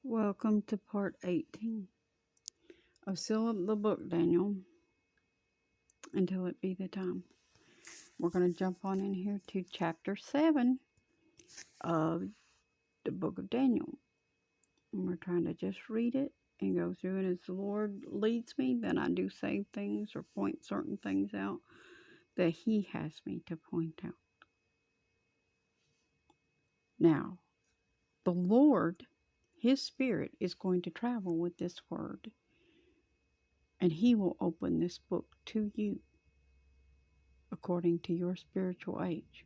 Welcome to part 18 of Seal Up the Book, Daniel, until it be the time. We're going to jump on in here to chapter 7 of the book of Daniel. And we're trying to just read it and go through it as the Lord leads me. Then I do say things or point certain things out that He has me to point out. Now, the Lord, His Spirit, is going to travel with this word, and He will open this book to you according to your spiritual age.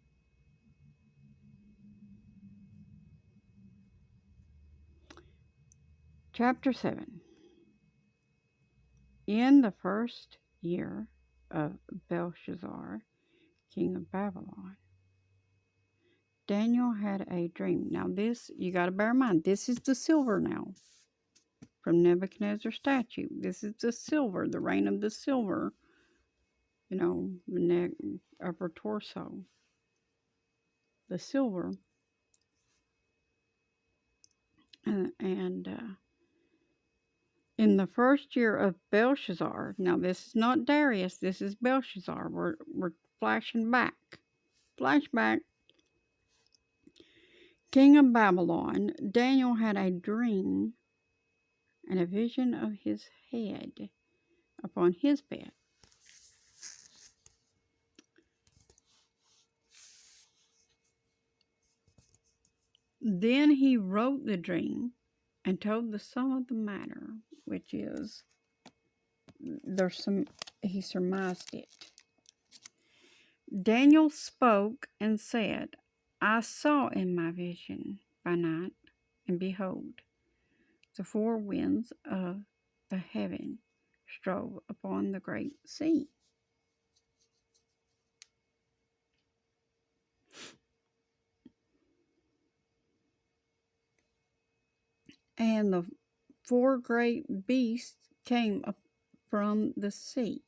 Chapter 7. In the first year of Belshazzar, king of Babylon, Daniel had a dream. Now this, you got to bear in mind, this is the silver now from Nebuchadnezzar's statue. This is the silver, the reign of the silver, the neck, upper torso. The silver. And in the first year of Belshazzar, now this is not Darius, this is Belshazzar. We're flashing back. Flashback. King of Babylon, Daniel had a dream and a vision of his head upon his bed. Then he wrote the dream and told the sum of the matter, which is, he surmised it. Daniel spoke and said, I saw in my vision by night, and behold, the four winds of the heaven strove upon the great sea. And the four great beasts came up from the sea.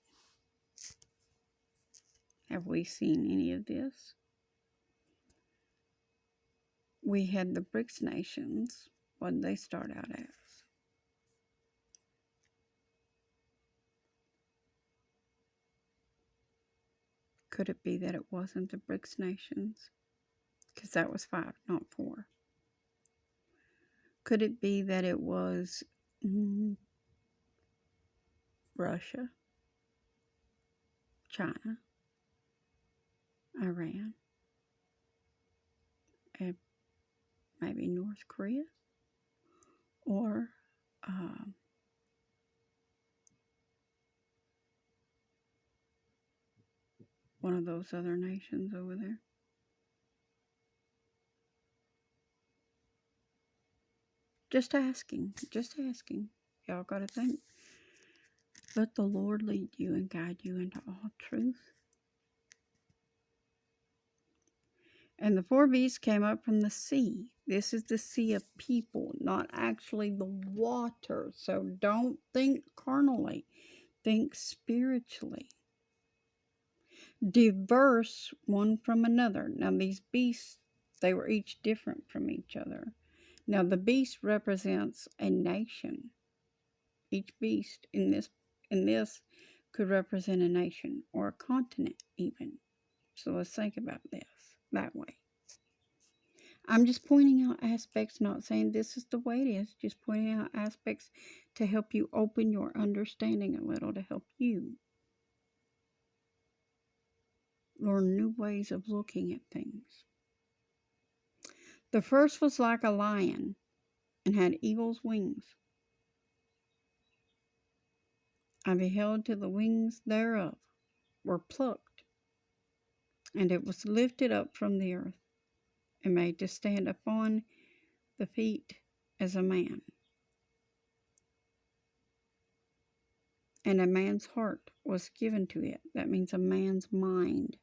Have we seen any of this? We had the BRICS nations. What did they start out as? Could it be that it wasn't the BRICS nations? Because that was 5, not 4. Could it be that it was Russia, China, Iran, and maybe North Korea? Or one of those other nations over there? Just asking. Y'all got to think. Let the Lord lead you and guide you into all truth. And the four beasts came up from the sea. This is the sea of people, not actually the water. So don't think carnally. Think spiritually. Diverse one from another. Now these beasts, they were each different from each other. Now the beast represents a nation. Each beast in this could represent a nation or a continent even. So let's think about this that way. I'm just pointing out aspects, not saying this is the way it is, just pointing out aspects to help you open your understanding a little, to help you learn new ways of looking at things. The first was like a lion and had eagle's wings. I beheld till the wings thereof were plucked, and it was lifted up from the earth, and made to stand upon the feet as a man. And a man's heart was given to it. That means a man's mind.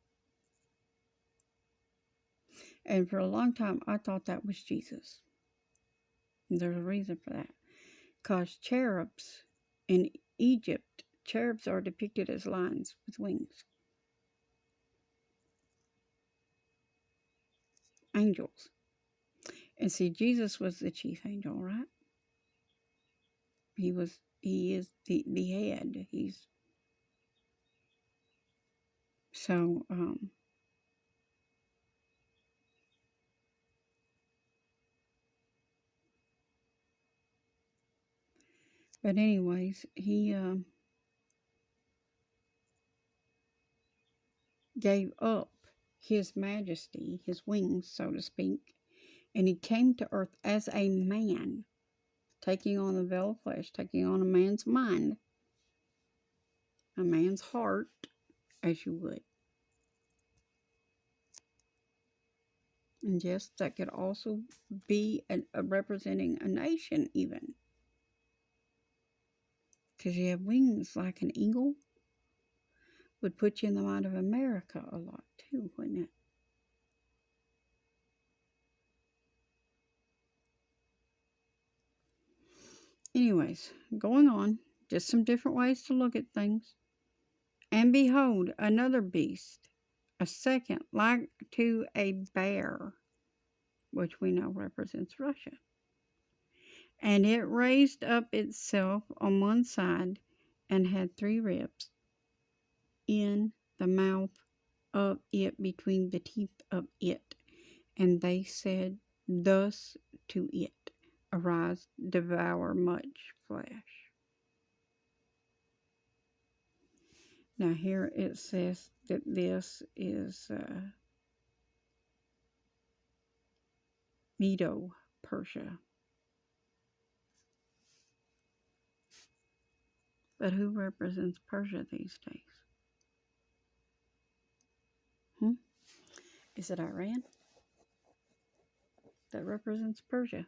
And for a long time, I thought that was Jesus. And there's a reason for that. Because cherubs in Egypt, cherubs are depicted as lions with wings. Angels. And see, Jesus was the chief angel, right? He is the head. He's so but anyways, he gave up his majesty, his wings, so to speak, and he came to earth as a man, taking on the veil of flesh, taking on a man's mind, a man's heart, as you would. And yes, that could also be a representing a nation, even. Because you have wings like an eagle, would put you in the mind of America a lot too, wouldn't it? Anyways, going on, just some different ways to look at things. And behold, another beast, a second, like to a bear, which we know represents Russia. And it raised up itself on one side and had 3 ribs in the mouth of it, between the teeth of it. And they said thus to it, arise, devour much flesh. Now here it says that this is Medo-Persia. But who represents Persia these days? Is it Iran that represents Persia?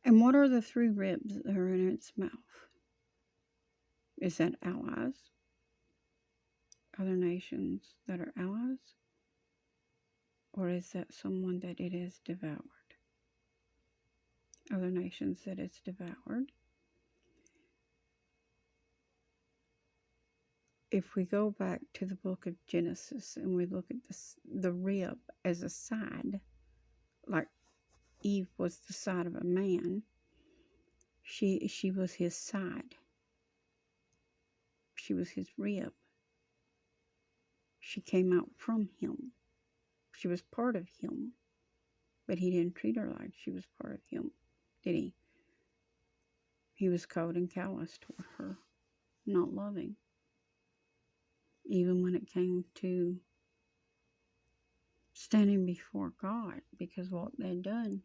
And what are the 3 ribs that are in its mouth? Is that allies? Other nations that are allies? Or is that someone that it has devoured? Other nations that it's devoured. If we go back to the book of Genesis and we look at the rib as a side, like Eve was the side of a man, she was his side. She was his rib. She came out from him. She was part of him. But he didn't treat her like she was part of him, did he? He was cold and callous toward her, not loving. Even when it came to standing before God, because what they'd done.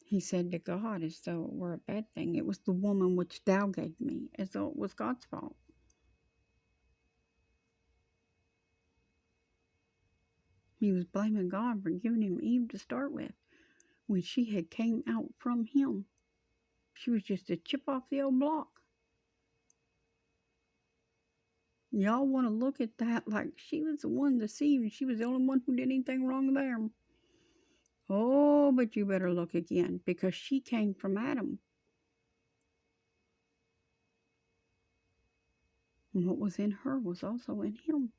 He said to God as though it were a bad thing. It was the woman which thou gave me, as though it was God's fault. He was blaming God for giving him Eve to start with, when she had came out from him. She was just a chip off the old block. Y'all want to look at that like she was the one deceived, she was the only one who did anything wrong there. Oh, but you better look again, because she came from Adam. And what was in her was also in him.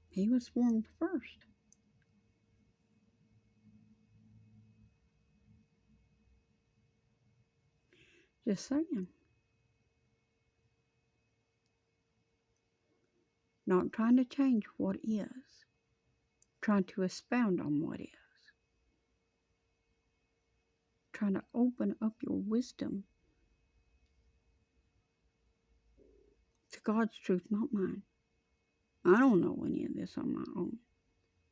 He was formed first. Just saying. Not trying to change what is. Trying to expound on what is. Trying to open up your wisdom to God's truth, not mine. I don't know any of this on my own.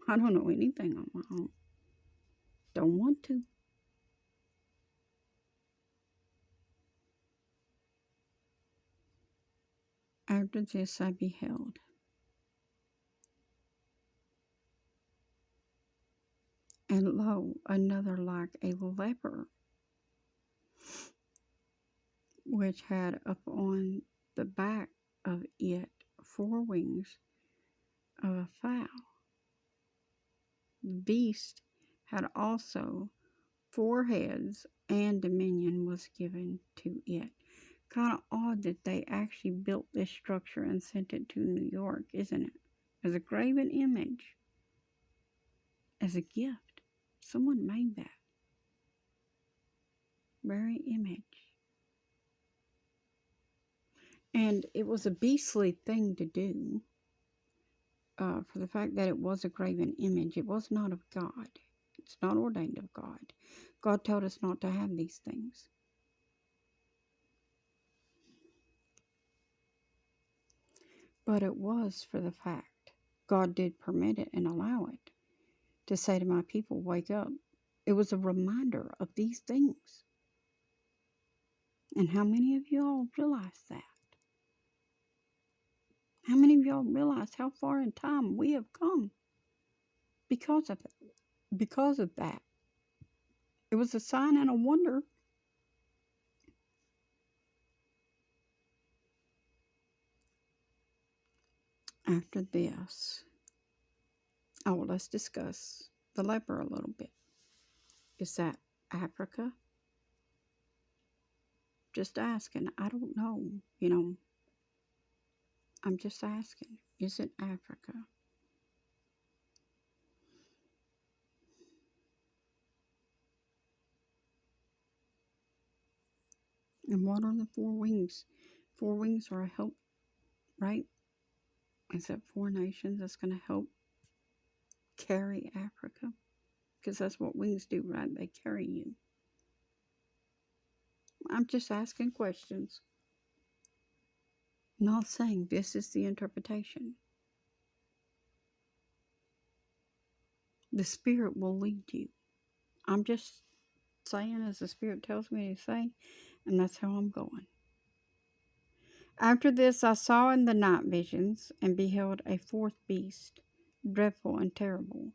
I don't know anything on my own. Don't want to. After this I beheld. And lo, another like a leper, which had upon the back of it 4 wings of a fowl. The beast had also 4 heads, and dominion was given to it. Kind of odd that they actually built this structure and sent it to New York, isn't it? As a graven image, as a gift. Someone made that very image. And it was a beastly thing to do, for the fact that it was a graven image. It was not of God. It's not ordained of God. God told us not to have these things. But it was for the fact God did permit it and allow it to say to my people, wake up. It was a reminder of these things. And how many of y'all realize that? How many of y'all realize how far in time we have come because of it? Because of that. It was a sign and a wonder. After this, let's discuss the leper a little bit. Is that Africa? Just asking. I don't know. I'm just asking. Is it Africa? And what are the four wings? Four wings are a help, right? Is that four nations that's going to help carry Africa? Because that's what wings do, right? They carry you. I'm just asking questions. Not saying this is the interpretation. The Spirit will lead you. I'm just saying as the Spirit tells me to say, and that's how I'm going. After this I saw in the night visions, and beheld a fourth beast, dreadful and terrible,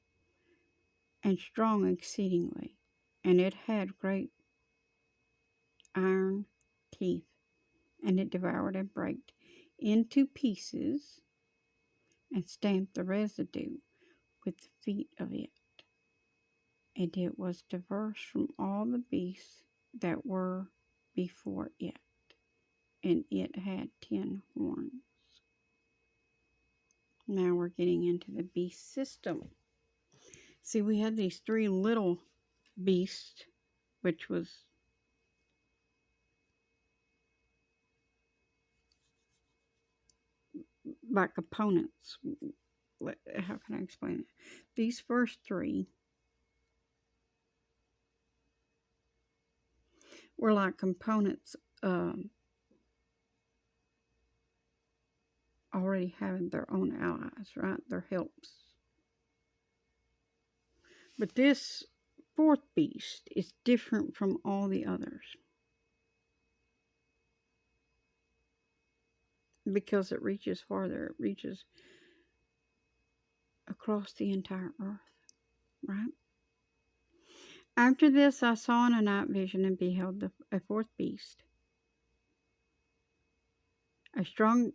and strong exceedingly, and it had great iron teeth, and it devoured and brake into pieces, and stamped the residue with the feet of it. And it was diverse from all the beasts that were before it, and it had 10 horns. Now we're getting into the beast system. See, we had these three little beasts, which was like components. How can I explain it? These first three were like components, already having their own allies, right? Their helps. But this fourth beast is different from all the others because it reaches farther. It reaches across the entire earth, right? After this I saw in a night vision, and beheld a fourth beast, a strong,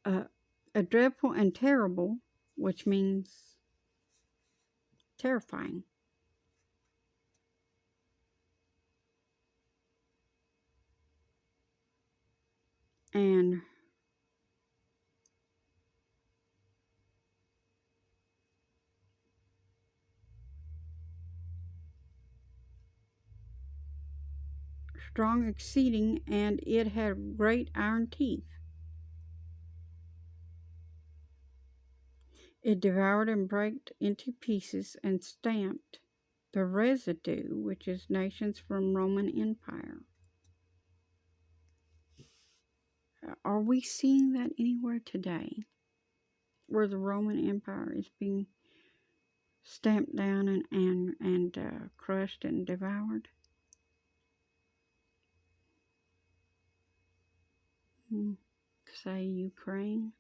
a dreadful and terrible, which means terrifying. And strong exceeding, and it had great iron teeth. It devoured and brake into pieces, and stamped the residue, which is nations from Roman Empire. Are we seeing that anywhere today, where the Roman Empire is being stamped down and crushed and devoured? Say Ukraine.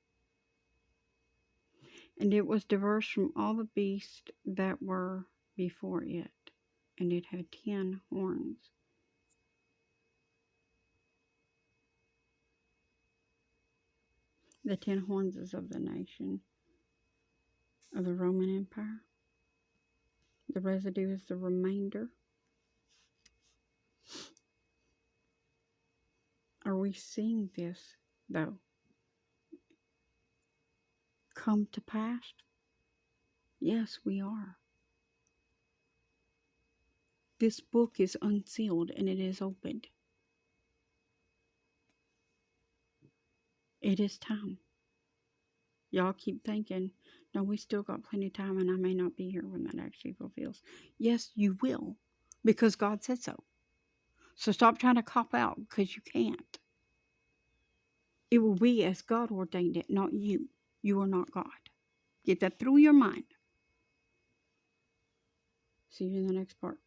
And it was diverse from all the beasts that were before it, and it had 10 horns. The 10 horns is of the nation of the Roman Empire. The residue is the remainder. Are we seeing this, though, come to pass? Yes, we are. This book is unsealed and it is opened. It is time. Y'all keep thinking, no, we still got plenty of time and I may not be here when that actually fulfills. Yes, you will, because God said so. So stop trying to cop out because you can't. It will be as God ordained it, not you. You are not God. Get that through your mind. See you in the next part.